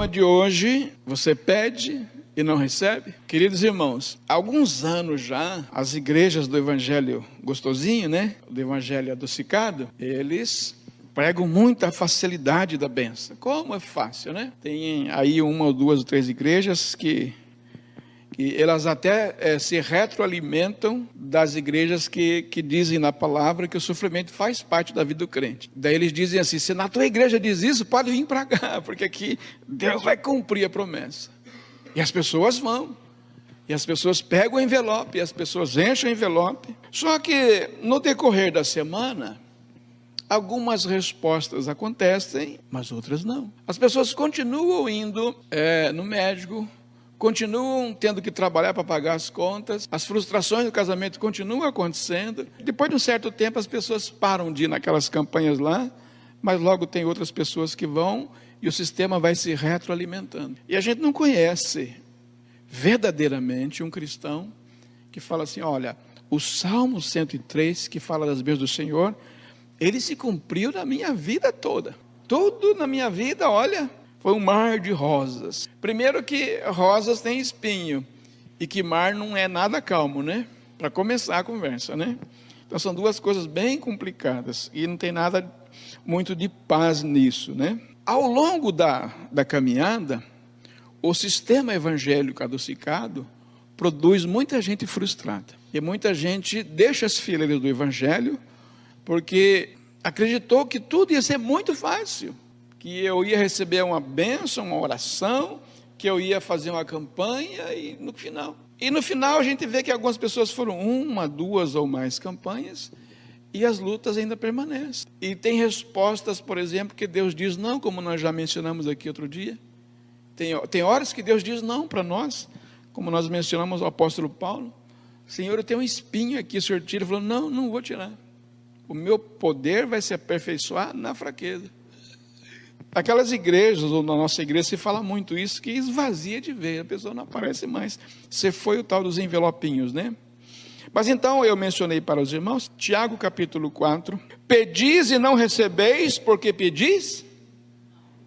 tema de hoje, você pede e não recebe? Queridos irmãos, há alguns anos já, as igrejas do evangelho gostosinho, né? Do evangelho adocicado, eles pregam muita facilidade da bênção. Como é fácil, né? Tem aí uma ou duas ou três igrejas que elas até se retroalimentam das igrejas que dizem na palavra que o sofrimento faz parte da vida do crente. Daí eles dizem assim, se na tua igreja diz isso, pode vir para cá, porque aqui Deus vai cumprir a promessa. E as pessoas vão, e as pessoas pegam o envelope, e as pessoas enchem o envelope. Só que no decorrer da semana, algumas respostas acontecem, mas outras não. As pessoas continuam indo no médico, continuam tendo que trabalhar para pagar as contas, as frustrações do casamento continuam acontecendo. Depois de um certo tempo, as pessoas param de ir naquelas campanhas lá, mas logo tem outras pessoas que vão e o sistema vai se retroalimentando. E a gente não conhece verdadeiramente um cristão que fala assim, olha, o Salmo 103, que fala das bênçãos do Senhor, ele se cumpriu na minha vida toda. Tudo na minha vida, olha, foi um mar de rosas. Primeiro que rosas têm espinho, e que mar não é nada calmo, né? Para começar a conversa, né? Então são duas coisas bem complicadas, e não tem nada muito de paz nisso, né? Ao longo da caminhada, o sistema evangélico adocicado produz muita gente frustrada. E muita gente deixa as fileiras do evangelho, porque acreditou que tudo ia ser muito fácil. Que eu ia receber uma bênção, uma oração, que eu ia fazer uma campanha e no final a gente vê que algumas pessoas foram uma, duas ou mais campanhas e as lutas ainda permanecem. E tem respostas, por exemplo, que Deus diz não, como nós já mencionamos aqui outro dia. Tem horas que Deus diz não para nós, como nós mencionamos o apóstolo Paulo. Senhor, eu tenho um espinho aqui, o Senhor tira. Ele falou, não vou tirar. O meu poder vai se aperfeiçoar na fraqueza. Aquelas igrejas, ou na nossa igreja, se fala muito isso, que esvazia de ver, a pessoa não aparece mais. Você foi o tal dos envelopinhos, né? Mas então eu mencionei para os irmãos, Tiago capítulo 4, pedis e não recebeis, porque pedis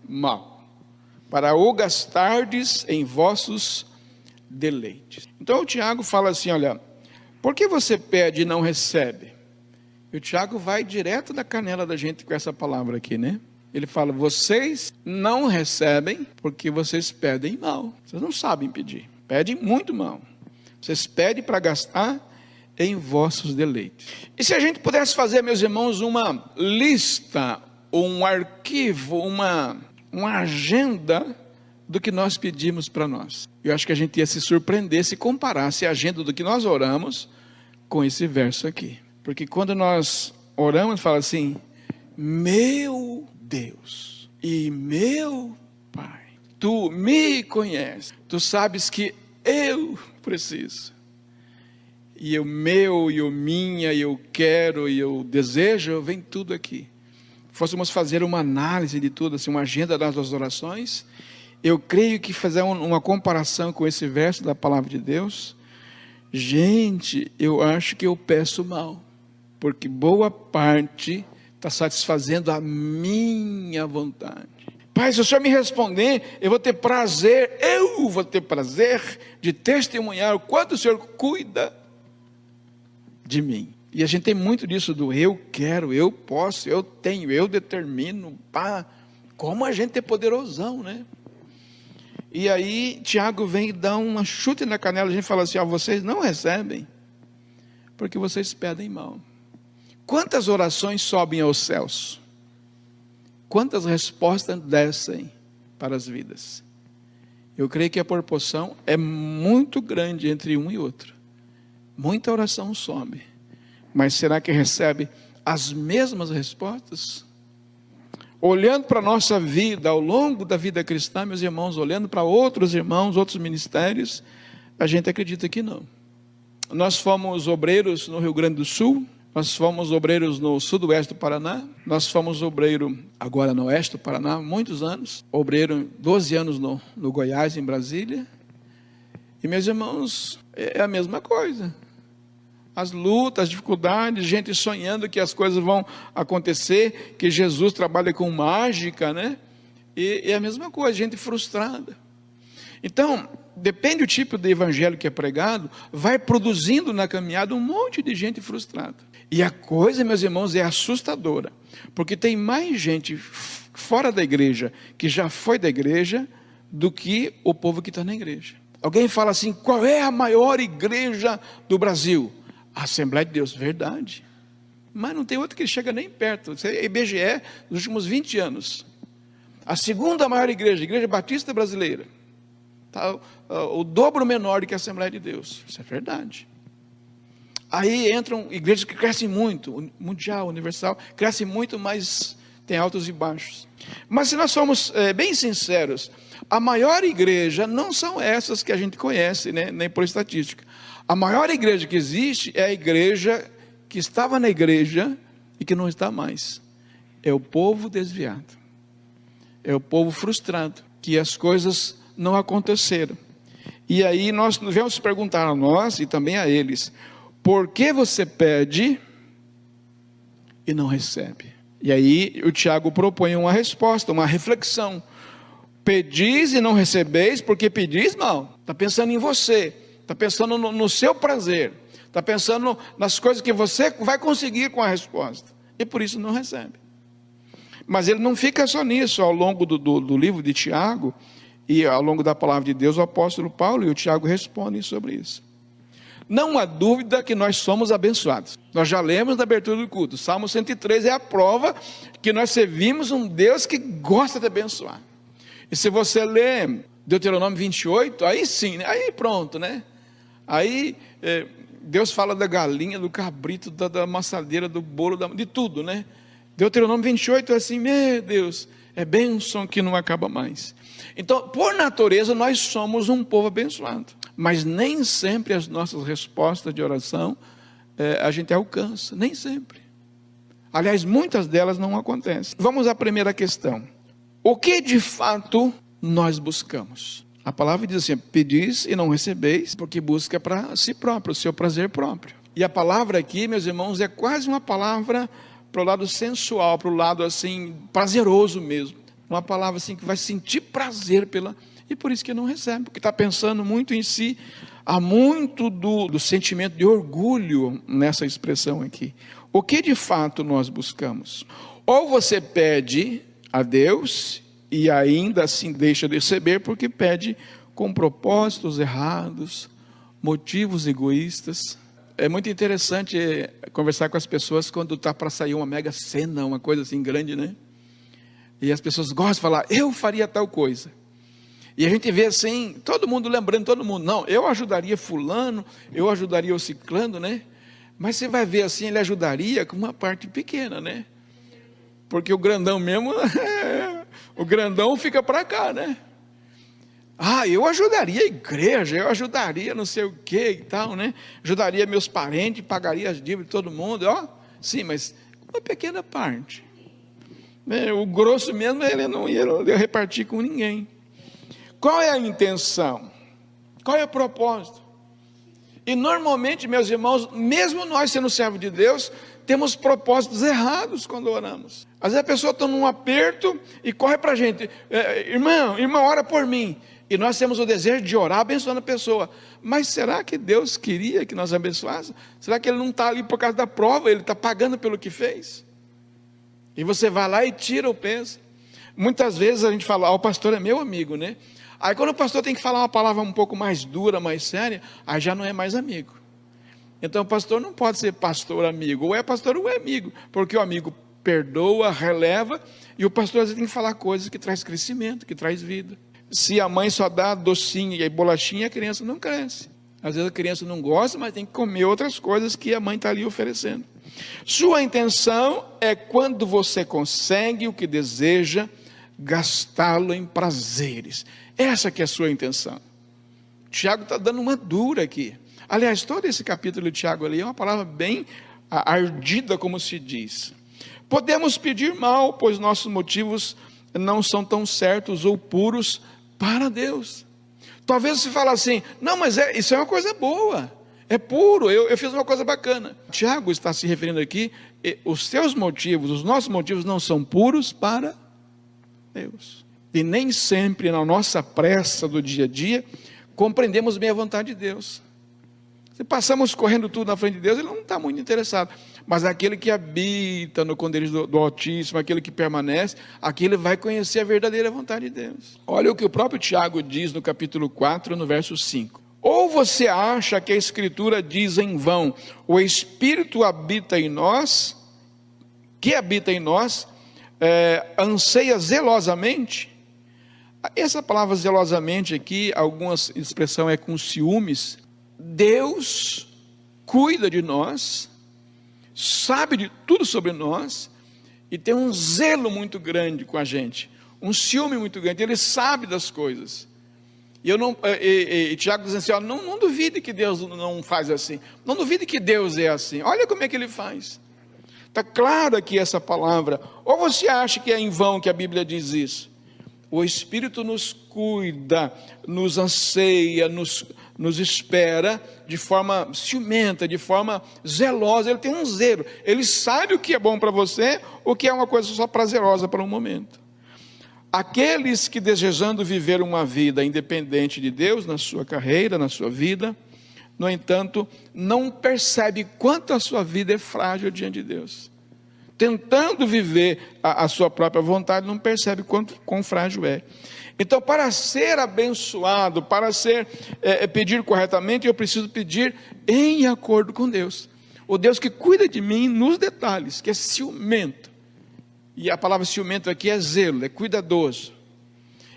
mal, para o gastardes em vossos deleites. Então o Tiago fala assim, olha, por que você pede e não recebe? E o Tiago vai direto da canela da gente com essa palavra aqui, né? Ele fala, vocês não recebem porque vocês pedem mal. Vocês não sabem pedir, pedem muito mal. Vocês pedem para gastar em vossos deleites. E se a gente pudesse fazer, meus irmãos, uma lista, um arquivo, uma agenda do que nós pedimos para nós. Eu acho que a gente ia se surpreender se comparasse a agenda do que nós oramos com esse verso aqui. Porque quando nós oramos, fala assim, meu Deus e meu Pai, tu me conheces, tu sabes que eu preciso, e o meu, e o minha, e eu quero, e eu desejo, vem tudo aqui. Fôssemos fazer uma análise de tudo, assim, uma agenda das nossas orações, eu creio que fazer uma comparação com esse verso da palavra de Deus, gente, eu acho que eu peço mal, porque boa parte está satisfazendo a minha vontade. Pai, se o Senhor me responder, eu vou ter prazer de testemunhar o quanto o Senhor cuida de mim. E a gente tem muito disso do eu quero, eu posso, eu tenho, eu determino. Pá, como a gente é poderosão, né? E aí Tiago vem e dá uma chute na canela, a gente fala assim, vocês não recebem, porque vocês pedem mal. Quantas orações sobem aos céus? Quantas respostas descem para as vidas? Eu creio que a proporção é muito grande entre um e outro. Muita oração sobe. Mas será que recebe as mesmas respostas? Olhando para a nossa vida, ao longo da vida cristã, meus irmãos, olhando para outros irmãos, outros ministérios, a gente acredita que não. Nós fomos obreiros no Rio Grande do Sul, nós fomos obreiros no sudoeste do Paraná, nós fomos obreiro agora no oeste do Paraná, muitos anos, obreiro 12 anos no Goiás, em Brasília, e meus irmãos, é a mesma coisa. As lutas, as dificuldades, gente sonhando que as coisas vão acontecer, que Jesus trabalha com mágica, né? E é a mesma coisa, gente frustrada. Então, depende do tipo de evangelho que é pregado, vai produzindo na caminhada um monte de gente frustrada. E a coisa, meus irmãos, é assustadora, porque tem mais gente fora da igreja, que já foi da igreja, do que o povo que está na igreja. Alguém fala assim, qual é a maior igreja do Brasil? A Assembleia de Deus, verdade. Mas não tem outra que chega nem perto. Isso é IBGE dos últimos 20 anos. A segunda maior igreja, a Igreja Batista Brasileira. Tá, o dobro menor do que a Assembleia de Deus. Isso é verdade. Aí entram igrejas que crescem muito, mundial, universal, crescem muito, mas tem altos e baixos. Mas se nós somos bem sinceros, a maior igreja não são essas que a gente conhece, né, nem por estatística. A maior igreja que existe é a igreja que estava na igreja e que não está mais. É o povo desviado. É o povo frustrado, que as coisas não aconteceram. E aí nós devemos perguntar a nós e também a eles, por que você pede e não recebe? E aí o Tiago propõe uma resposta, uma reflexão. Pedis e não recebeis, porque pedis mal. Está pensando em você, está pensando no seu prazer, está pensando nas coisas que você vai conseguir com a resposta. E por isso não recebe. Mas ele não fica só nisso. Ao longo do livro de Tiago, e ao longo da palavra de Deus, o apóstolo Paulo e o Tiago respondem sobre isso. Não há dúvida que nós somos abençoados. Nós já lemos na abertura do culto. Salmo 103 é a prova que nós servimos um Deus que gosta de abençoar. E se você ler Deuteronômio 28, aí sim, né? Aí pronto, né? Aí Deus fala da galinha, do cabrito, da maçadeira, do bolo, de tudo, né? Deuteronômio 28 é assim, meu Deus, é bênção que não acaba mais. Então, por natureza, nós somos um povo abençoado. Mas nem sempre as nossas respostas de oração a gente alcança, nem sempre. Aliás, muitas delas não acontecem. Vamos à primeira questão. O que de fato nós buscamos? A palavra diz assim, pedis e não recebeis, porque busca para si próprio, o seu prazer próprio. E a palavra aqui, meus irmãos, é quase uma palavra para o lado sensual, para o lado assim, prazeroso mesmo. Uma palavra assim que vai sentir prazer pela... E por isso que não recebe, porque está pensando muito em si. Há muito do sentimento de orgulho nessa expressão aqui. O que de fato nós buscamos? Ou você pede a Deus e ainda assim deixa de receber, porque pede com propósitos errados, motivos egoístas. É muito interessante conversar com as pessoas quando está para sair uma mega cena, uma coisa assim grande, né? E as pessoas gostam de falar, eu faria tal coisa. E a gente vê assim, todo mundo lembrando, todo mundo, não, eu ajudaria fulano, eu ajudaria o ciclano, né? Mas você vai ver assim, ele ajudaria com uma parte pequena, né? Porque o grandão mesmo, o grandão fica para cá, né? Ah, eu ajudaria a igreja, eu ajudaria não sei o que e tal, né? Ajudaria meus parentes, pagaria as dívidas de todo mundo, ó. Sim, mas uma pequena parte. O grosso mesmo, ele não ia repartir com ninguém. Qual é a intenção? Qual é o propósito? E normalmente, meus irmãos, mesmo nós sendo servos de Deus, temos propósitos errados quando oramos. Às vezes a pessoa está num aperto e corre para a gente, irmão, ora por mim. E nós temos o desejo de orar abençoando a pessoa. Mas será que Deus queria que nós abençoássemos? Será que Ele não está ali por causa da prova? Ele está pagando pelo que fez? E você vai lá e tira o peso. Muitas vezes a gente fala, o pastor é meu amigo, né? Aí quando o pastor tem que falar uma palavra um pouco mais dura, mais séria, aí já não é mais amigo. Então o pastor não pode ser pastor amigo, ou é pastor ou é amigo, porque o amigo perdoa, releva, e o pastor às vezes tem que falar coisas que traz crescimento, que traz vida. Se a mãe só dá docinho e bolachinha, a criança não cresce. Às vezes a criança não gosta, mas tem que comer outras coisas que a mãe está ali oferecendo. Sua intenção é quando você consegue o que deseja, gastá-lo em prazeres. Essa que é a sua intenção. Tiago está dando uma dura aqui. Aliás, todo esse capítulo de Tiago ali é uma palavra bem ardida, como se diz. Podemos pedir mal, pois nossos motivos não são tão certos ou puros para Deus. Talvez você fale assim, não, mas isso é uma coisa boa, é puro, eu fiz uma coisa bacana. Tiago está se referindo aqui, os seus motivos, os nossos motivos não são puros para Deus. E nem sempre, na nossa pressa do dia a dia, compreendemos bem a vontade de Deus. Se passamos correndo tudo na frente de Deus, Ele não está muito interessado. Mas aquele que habita no esconderijo do Altíssimo, aquele que permanece, aquele vai conhecer a verdadeira vontade de Deus. Olha o que o próprio Tiago diz no capítulo 4, no verso 5. Ou você acha que a Escritura diz em vão, o Espírito habita em nós, que habita em nós, anseia zelosamente? Essa palavra zelosamente aqui, algumas expressão é com ciúmes. Deus cuida de nós, sabe de tudo sobre nós, e tem um zelo muito grande com a gente, um ciúme muito grande, Ele sabe das coisas. E Tiago diz assim, não duvide que Deus não faz assim, não duvide que Deus é assim, olha como é que Ele faz. Está claro aqui essa palavra. Ou você acha que é em vão que a Bíblia diz isso? O Espírito nos cuida, nos anseia, nos espera de forma ciumenta, de forma zelosa. Ele tem um zelo, Ele sabe o que é bom para você, o que é uma coisa só prazerosa para um momento. Aqueles que desejando viver uma vida independente de Deus, na sua carreira, na sua vida, no entanto, não percebe quanto a sua vida é frágil diante de Deus. Tentando viver a sua própria vontade, não percebe quão frágil é. Então, para ser abençoado, para pedir corretamente, eu preciso pedir em acordo com Deus. O Deus que cuida de mim nos detalhes, que é ciumento. E a palavra ciumento aqui é zelo, é cuidadoso.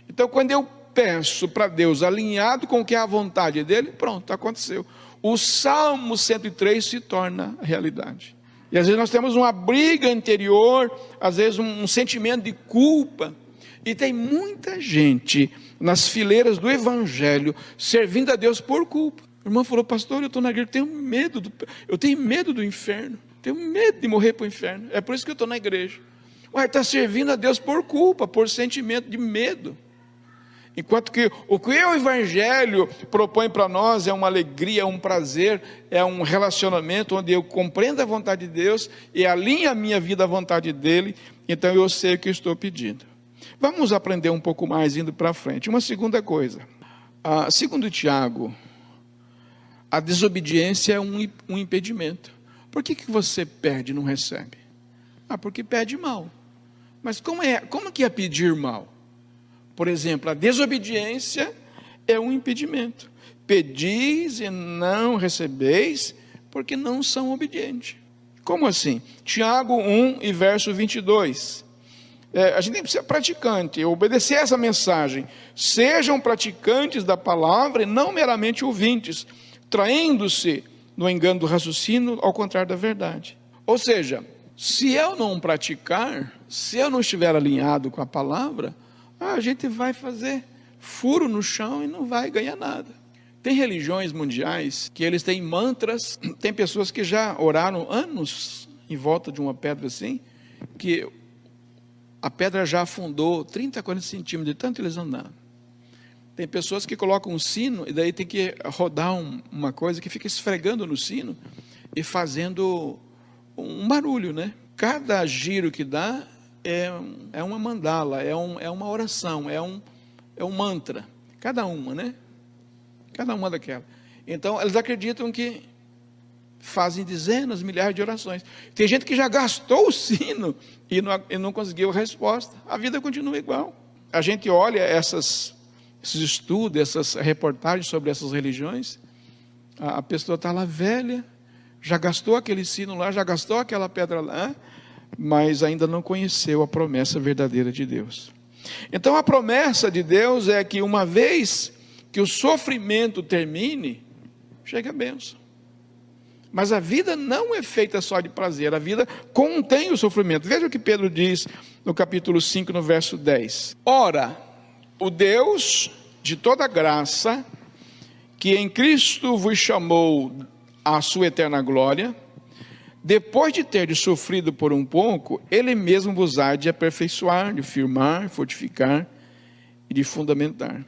Então, quando eu peço para Deus, alinhado com o que é a vontade dEle, pronto, aconteceu. O Salmo 103 se torna realidade. E às vezes nós temos uma briga interior, às vezes um sentimento de culpa. E tem muita gente nas fileiras do Evangelho servindo a Deus por culpa. O irmão falou, pastor, eu estou na igreja, eu tenho medo do inferno, tenho medo de morrer para o inferno. É por isso que eu estou na igreja. Ué, está servindo a Deus por culpa, por sentimento de medo. Enquanto que o Evangelho propõe para nós é uma alegria, é um prazer, é um relacionamento onde eu compreendo a vontade de Deus e alinho a minha vida à vontade dEle, então eu sei o que eu estou pedindo. Vamos aprender um pouco mais indo para frente. Uma segunda coisa, segundo Tiago, a desobediência é um impedimento. Por que você pede e não recebe? Porque pede mal. Mas como que é pedir mal? Por exemplo, a desobediência é um impedimento. Pedis e não recebeis, porque não são obedientes. Como assim? Tiago 1 e verso 22. A gente tem que ser praticante, obedecer essa mensagem. Sejam praticantes da palavra e não meramente ouvintes, traindo-se no engano do raciocínio, ao contrário da verdade. Ou seja, se eu não praticar, se eu não estiver alinhado com a palavra, a gente vai fazer furo no chão e não vai ganhar nada. Tem religiões mundiais que eles têm mantras, tem pessoas que já oraram anos em volta de uma pedra assim, que a pedra já afundou 30, 40 centímetros de tanto eles andaram. Tem pessoas que colocam um sino e daí tem que rodar uma coisa que fica esfregando no sino e fazendo um barulho, né? Cada giro que dá é uma mandala, é uma oração, é um mantra, cada uma, né? Cada uma daquelas. Então, eles acreditam que fazem dezenas, milhares de orações. Tem gente que já gastou o sino e não conseguiu resposta. A vida continua igual. A gente olha esses estudos, essas reportagens sobre essas religiões, a pessoa está lá velha, já gastou aquele sino lá, já gastou aquela pedra lá, mas ainda não conheceu a promessa verdadeira de Deus. Então a promessa de Deus é que uma vez que o sofrimento termine, chega a bênção. Mas a vida não é feita só de prazer, a vida contém o sofrimento. Veja o que Pedro diz no capítulo 5, no verso 10. Ora, o Deus de toda graça, que em Cristo vos chamou à sua eterna glória, depois de ter sofrido por um pouco, Ele mesmo vos há de aperfeiçoar, de firmar, fortificar e de fundamentar.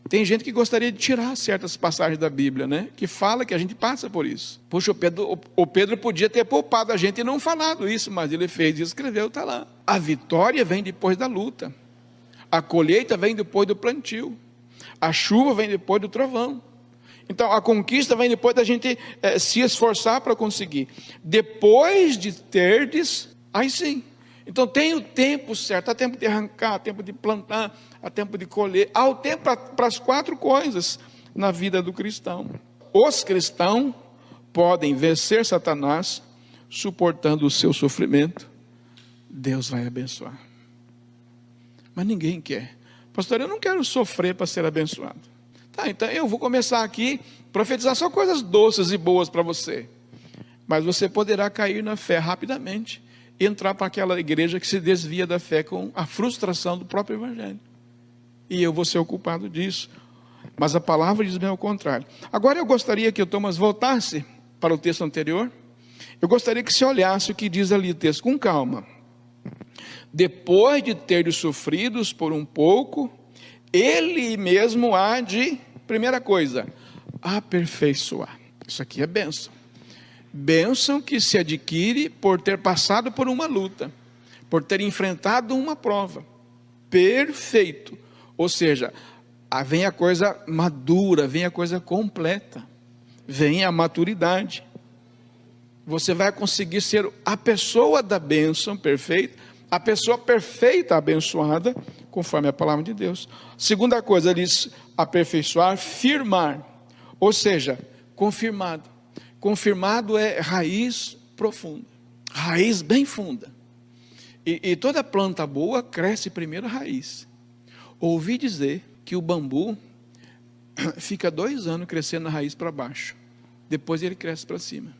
Tem gente que gostaria de tirar certas passagens da Bíblia, né? Que fala que a gente passa por isso. Puxa, o Pedro podia ter poupado a gente e não falado isso, mas ele fez e escreveu, está lá. A vitória vem depois da luta. A colheita vem depois do plantio. A chuva vem depois do trovão. Então, a conquista vem depois da gente se esforçar para conseguir. Depois de terdes, aí sim. Então, tem o tempo certo. Há tempo de arrancar, há tempo de plantar, há tempo de colher. Há o tempo para as 4 coisas na vida do cristão. Os cristãos podem vencer Satanás suportando o seu sofrimento. Deus vai abençoar. Mas ninguém quer. Pastor, eu não quero sofrer para ser abençoado. Tá, então eu vou começar aqui a profetizar só coisas doces e boas para você. Mas você poderá cair na fé rapidamente e entrar para aquela igreja que se desvia da fé com a frustração do próprio evangelho. E eu vou ser o culpado disso. Mas a palavra diz bem ao contrário. Agora eu gostaria que o Thomas voltasse para o texto anterior. Eu gostaria que você olhasse o que diz ali o texto com calma. Depois de ter sofridos por um pouco, ele mesmo há de, primeira coisa, aperfeiçoar. Isso aqui é bênção. Bênção que se adquire por ter passado por uma luta, por ter enfrentado uma prova. Perfeito. Ou seja, vem a coisa madura, vem a coisa completa, vem a maturidade. Você vai conseguir ser a pessoa da bênção perfeita, a pessoa perfeita, abençoada, conforme a palavra de Deus. Segunda coisa, ele diz aperfeiçoar, firmar, ou seja, confirmado. Confirmado é raiz profunda, raiz bem funda. E toda planta boa cresce primeiro a raiz. Ouvi dizer que o bambu fica 2 anos crescendo a raiz para baixo, depois ele cresce para cima.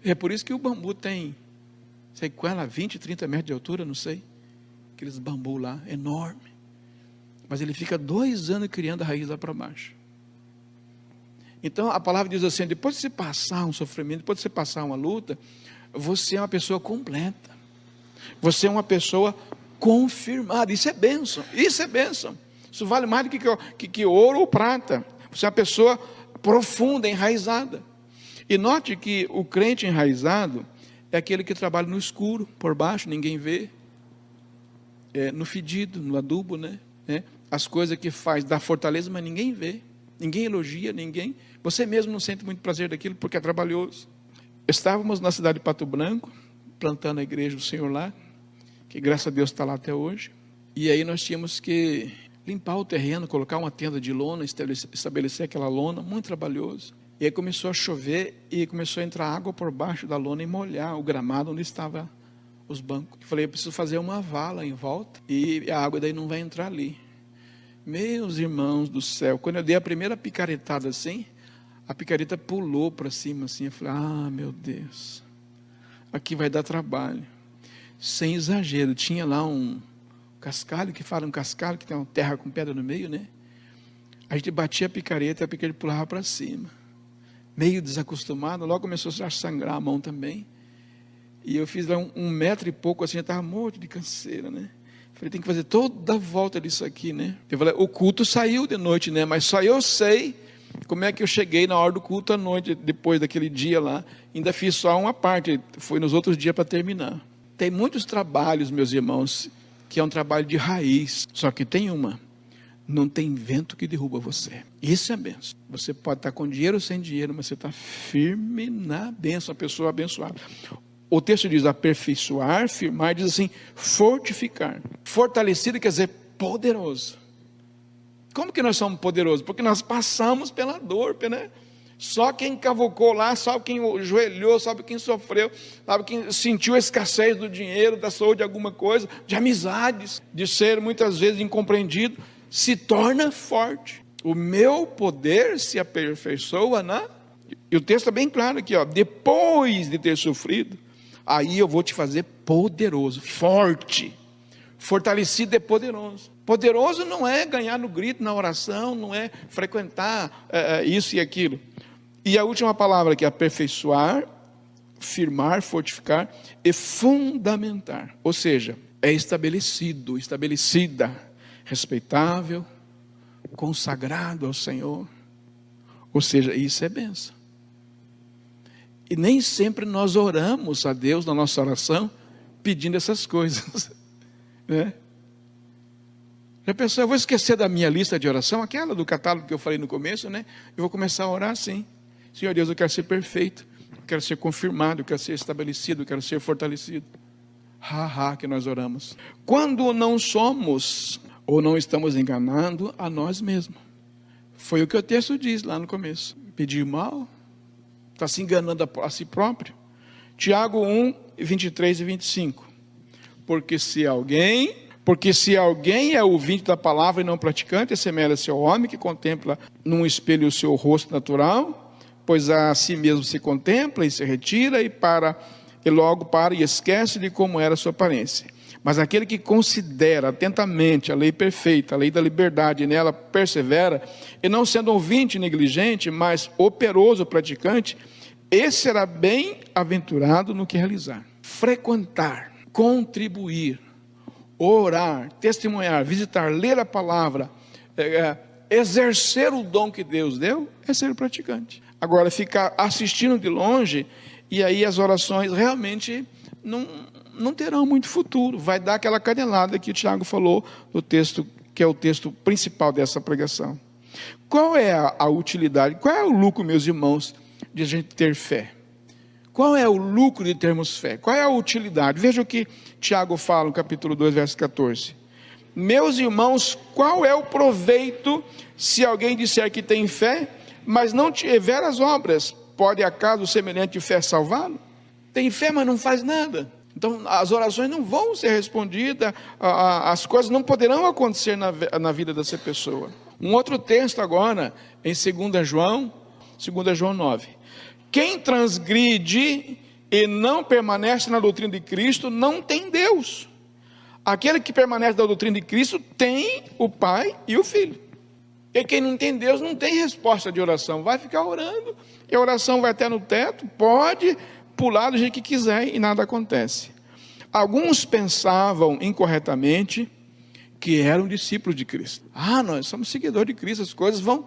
É por isso que o bambu tem, sei qual é, 20, 30 metros de altura, não sei. Aqueles bambu lá, enorme. Mas ele fica 2 anos criando a raiz lá para baixo. Então a palavra diz assim, depois de você passar um sofrimento, depois de você passar uma luta, você é uma pessoa completa. Você é uma pessoa confirmada. Isso é bênção, isso é bênção. Isso vale mais do que ouro ou prata. Você é uma pessoa profunda, enraizada. E note que o crente enraizado é aquele que trabalha no escuro, por baixo, ninguém vê. No fedido, no adubo, né? As coisas que faz da fortaleza, mas ninguém vê. Ninguém elogia, ninguém. Você mesmo não sente muito prazer daquilo porque é trabalhoso. Estávamos na cidade de Pato Branco, plantando a igreja do Senhor lá, que graças a Deus está lá até hoje. E aí nós tínhamos que limpar o terreno, colocar uma tenda de lona, estabelecer aquela lona, muito trabalhoso. E aí começou a chover e começou a entrar água por baixo da lona e molhar o gramado onde estavam os bancos. Eu falei, eu preciso fazer uma vala em volta e a água daí não vai entrar ali. Meus irmãos do céu, quando eu dei a primeira picaretada assim, a picareta pulou para cima assim, eu falei, meu Deus, aqui vai dar trabalho. Sem exagero, tinha lá um cascalho, que fala um cascalho, que tem uma terra com pedra no meio, né? A gente batia a picareta e a picareta pulava para cima. Meio desacostumado, logo começou a sangrar a mão também. E eu fiz lá 1 metro e pouco assim, eu estava morto de canseira, né? Falei, tem que fazer toda a volta disso aqui, né? Eu falei, o culto saiu de noite, né? Mas só eu sei como é que eu cheguei na hora do culto à noite, depois daquele dia lá. Ainda fiz só uma parte, foi nos outros dias para terminar. Tem muitos trabalhos, meus irmãos, que é um trabalho de raiz. Só que tem uma, não tem vento que derruba você. Isso é bênção. Você pode estar com dinheiro ou sem dinheiro, mas você está firme na bênção, a pessoa abençoada. O texto diz aperfeiçoar, firmar, diz assim, fortificar. Fortalecido quer dizer poderoso. Como que nós somos poderosos? Porque nós passamos pela dor, né? Só quem cavocou lá, sabe quem ajoelhou, sabe quem sofreu, sabe quem sentiu a escassez do dinheiro, da saúde, de alguma coisa, de amizades, de ser muitas vezes incompreendido, se torna forte. O meu poder se aperfeiçoa E o texto é bem claro aqui, depois de ter sofrido, aí eu vou te fazer poderoso, forte. Fortalecido é poderoso. Poderoso não é ganhar no grito, na oração, não é frequentar isso e aquilo. E a última palavra aqui, aperfeiçoar, firmar, fortificar e fundamentar. Ou seja, é estabelecido, estabelecida, respeitável, consagrado ao Senhor. Ou seja, isso é bênção. E nem sempre nós oramos a Deus na nossa oração pedindo essas coisas, né? Já pensou, eu vou esquecer da minha lista de oração, aquela do catálogo que eu falei no começo, né? Eu vou começar a orar assim. Senhor Deus, eu quero ser perfeito, eu quero ser confirmado, eu quero ser estabelecido, eu quero ser fortalecido. Que nós oramos. Quando não somos ou não estamos enganando a nós mesmos. Foi o que o texto diz lá no começo. Pedir mal, está se enganando a si próprio. Tiago 1, 23 e 25. Porque se alguém é ouvinte da palavra e não praticante, assemelha-se ao homem que contempla num espelho o seu rosto natural, pois a si mesmo se contempla e se retira e logo para e esquece de como era a sua aparência. Mas aquele que considera atentamente a lei perfeita, a lei da liberdade, e nela persevera, e não sendo ouvinte negligente, mas operoso praticante, esse será bem-aventurado no que realizar. Frequentar, contribuir, orar, testemunhar, visitar, ler a palavra, exercer o dom que Deus deu, é ser praticante. Agora, ficar assistindo de longe, e aí as orações realmente não terão muito futuro. Vai dar aquela canelada que o Tiago falou no texto, que é o texto principal dessa pregação. Qual é a utilidade, qual é o lucro, meus irmãos, de a gente ter fé? Qual é o lucro de termos fé? Qual é a utilidade? Veja o que Tiago fala no capítulo 2, verso 14. Meus irmãos, qual é o proveito se alguém disser que tem fé, mas não tiver as obras? Pode acaso semelhante fé salvá-lo? Tem fé, mas não faz nada. Então as orações não vão ser respondidas, as coisas não poderão acontecer na vida dessa pessoa. Um outro texto agora, em 2 João 9. Quem transgride e não permanece na doutrina de Cristo, não tem Deus. Aquele que permanece na doutrina de Cristo tem o Pai e o Filho. E quem não tem Deus não tem resposta de oração, vai ficar orando, e a oração vai até no teto, pode pular do jeito que quiser e nada acontece. Alguns pensavam incorretamente que eram discípulos de Cristo. Nós somos seguidores de Cristo, as coisas vão,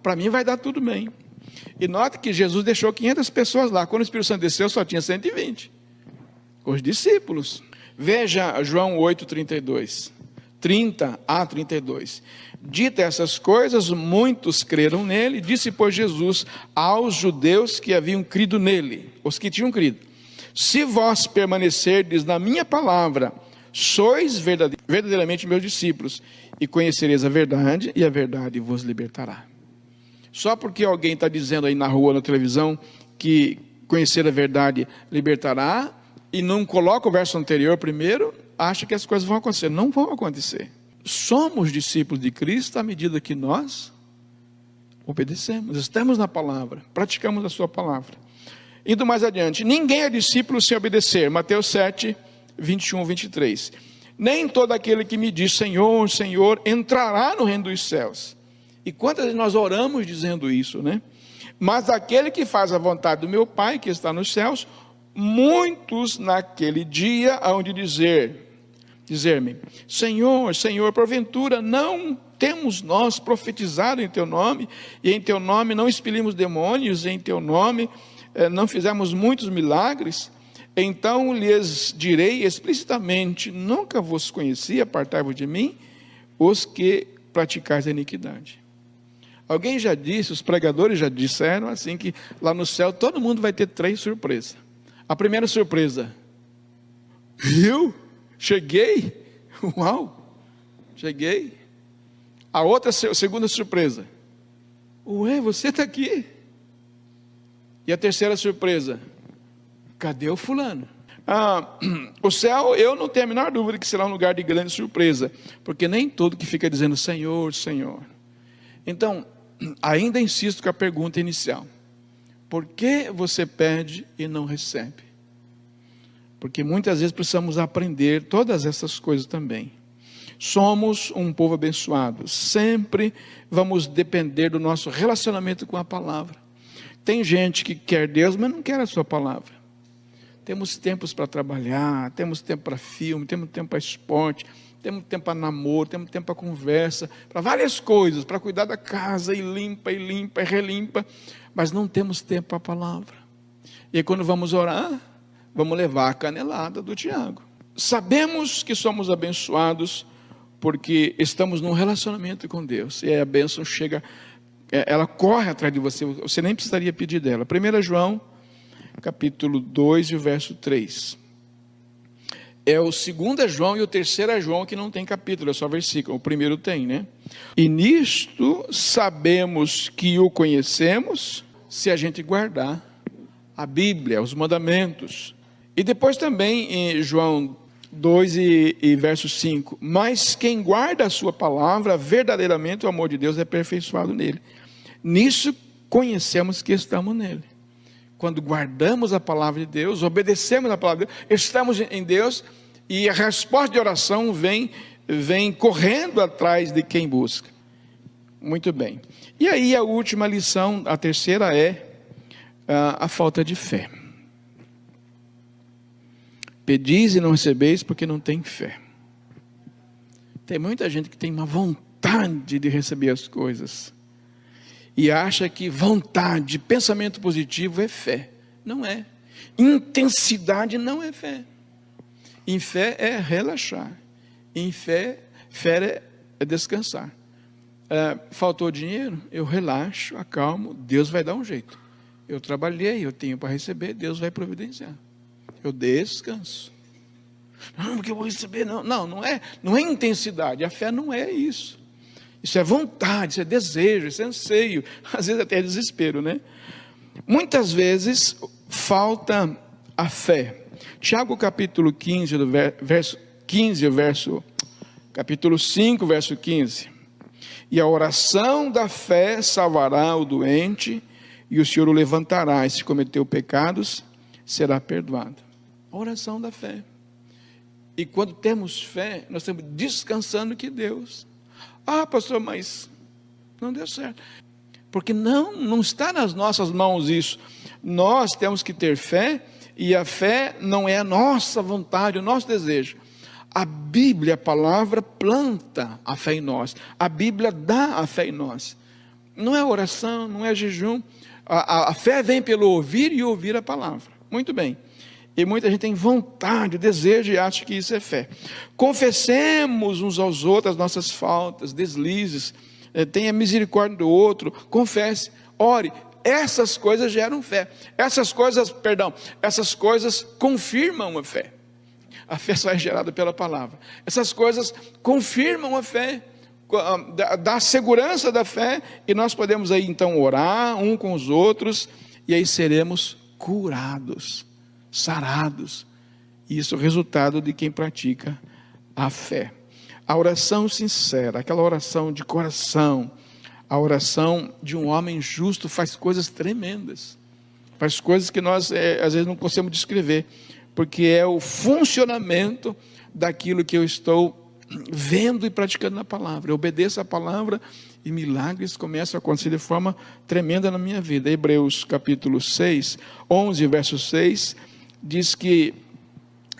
para mim vai dar tudo bem. E note que Jesus deixou 500 pessoas lá, quando o Espírito Santo desceu só tinha 120, os discípulos. Veja João 8:32, 30 a 32. Dita essas coisas, muitos creram nele. Disse, pois, Jesus aos judeus que haviam crido nele, os que tinham crido: se vós permanecerdes na minha palavra, sois verdadeiramente meus discípulos, e conhecereis a verdade, e a verdade vos libertará. Só porque alguém está dizendo aí na rua, na televisão, que conhecer a verdade libertará, e não coloca o verso anterior primeiro, acha que as coisas vão acontecer. Não vão acontecer. Somos discípulos de Cristo à medida que nós obedecemos, estamos na palavra, praticamos a sua palavra. Indo mais adiante, ninguém é discípulo sem obedecer. Mateus 7, 21, 23. Nem todo aquele que me diz Senhor, Senhor, entrará no reino dos céus. E quantas vezes nós oramos dizendo isso, né? Mas aquele que faz a vontade do meu Pai que está nos céus, muitos naquele dia hão de dizer-me, Senhor, Senhor, porventura não temos nós profetizado em teu nome, e em teu nome não expelimos demônios, em teu nome não fizemos muitos milagres? Então lhes direi explicitamente, nunca vos conheci, apartai-vos de mim, os que praticais a iniquidade. Alguém já disse, os pregadores já disseram assim, que lá no céu todo mundo vai ter 3 surpresas. A primeira surpresa, eu cheguei, uau, cheguei. A outra, segunda surpresa, ué, você está aqui. E a terceira surpresa, cadê o fulano? O céu, eu não tenho a menor dúvida que será um lugar de grande surpresa, porque nem todo que fica dizendo Senhor, Senhor. Então, ainda insisto com a pergunta inicial, por que você pede e não recebe? Porque muitas vezes precisamos aprender todas essas coisas também. Somos um povo abençoado, sempre vamos depender do nosso relacionamento com a palavra. Tem gente que quer Deus, mas não quer a sua palavra. Temos tempos para trabalhar, temos tempo para filme, temos tempo para esporte, temos tempo para namoro, temos tempo para conversa, para várias coisas, para cuidar da casa, e limpa, e relimpa, mas não temos tempo para a palavra. E aí, quando vamos orar, vamos levar a canelada do Tiago. Sabemos que somos abençoados porque estamos num relacionamento com Deus, e a bênção chega, ela corre atrás de você, você nem precisaria pedir dela. 1 João, capítulo 2 e o verso 3. É o 2 João e o 3 João que não tem capítulo, é só versículo. O primeiro tem, né? E nisto sabemos que o conhecemos, se a gente guardar a Bíblia, os mandamentos. E depois também em João 2 e verso 5. Mas quem guarda a sua palavra, verdadeiramente o amor de Deus é aperfeiçoado nele. Nisso conhecemos que estamos nele. Quando guardamos a palavra de Deus, obedecemos a palavra de Deus, estamos em Deus, e a resposta de oração vem correndo atrás de quem busca. Muito bem. E aí a última lição, a terceira, é a falta de fé. Pedis e não recebeis porque não tem fé. Tem muita gente que tem uma vontade de receber as coisas e acha que vontade, pensamento positivo é fé. Não é. Intensidade não é fé. Em fé é relaxar. Em fé é descansar. Faltou dinheiro? Eu relaxo, acalmo, Deus vai dar um jeito. Eu trabalhei, eu tenho para receber, Deus vai providenciar. Eu descanso. Não, porque eu vou receber, não é intensidade. A fé não é isso. Isso é vontade, isso é desejo, isso é anseio, às vezes até desespero, né? Muitas vezes falta a fé. Tiago capítulo 15, capítulo 5, verso 15. E a oração da fé salvará o doente, e o Senhor o levantará, e se cometeu pecados, será perdoado. A oração da fé. E quando temos fé, nós estamos descansando que Deus. Pastor, mas não deu certo. Porque não está nas nossas mãos isso. Nós temos que ter fé, e a fé não é a nossa vontade, o nosso desejo. A Bíblia, a palavra, planta a fé em nós. A Bíblia dá a fé em nós. Não é oração, não é jejum. A fé vem pelo ouvir e ouvir a palavra. Muito bem. E muita gente tem vontade, desejo e acha que isso é fé. Confessemos uns aos outros as nossas faltas, deslizes. Tenha misericórdia do outro. Confesse, ore. Essas coisas geram fé. Essas coisas confirmam a fé. A fé só é gerada pela palavra. Essas coisas confirmam a fé, dá segurança da fé, e nós podemos aí então orar um com os outros, e aí seremos curados, sarados. Isso é o resultado de quem pratica a fé. A oração sincera, aquela oração de coração, a oração de um homem justo faz coisas tremendas, faz coisas que nós às vezes não conseguimos descrever, porque é o funcionamento daquilo que eu estou vendo e praticando na palavra. Eu obedeço a palavra e milagres começam a acontecer de forma tremenda na minha vida. Hebreus capítulo 6, 11, verso 6, diz que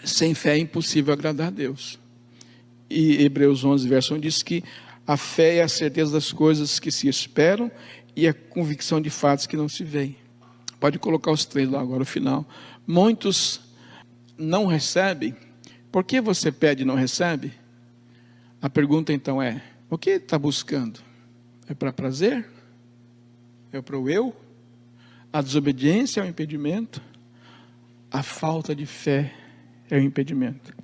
sem fé é impossível agradar a Deus. E Hebreus 11, verso 1 diz que a fé é a certeza das coisas que se esperam e a convicção de fatos que não se veem. Pode colocar os três lá agora, no final. Muitos não recebem. Por que você pede e não recebe? A pergunta então é: o que está buscando? É para prazer? É para o eu? A desobediência é o impedimento? A falta de fé é o impedimento?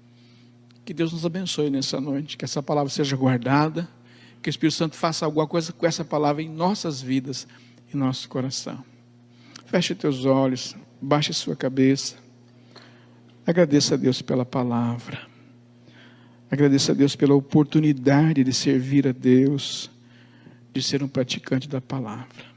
Que Deus nos abençoe nessa noite, que essa palavra seja guardada, que o Espírito Santo faça alguma coisa com essa palavra em nossas vidas, em nosso coração. Feche teus olhos, baixe sua cabeça, agradeça a Deus pela palavra, agradeça a Deus pela oportunidade de servir a Deus, de ser um praticante da palavra.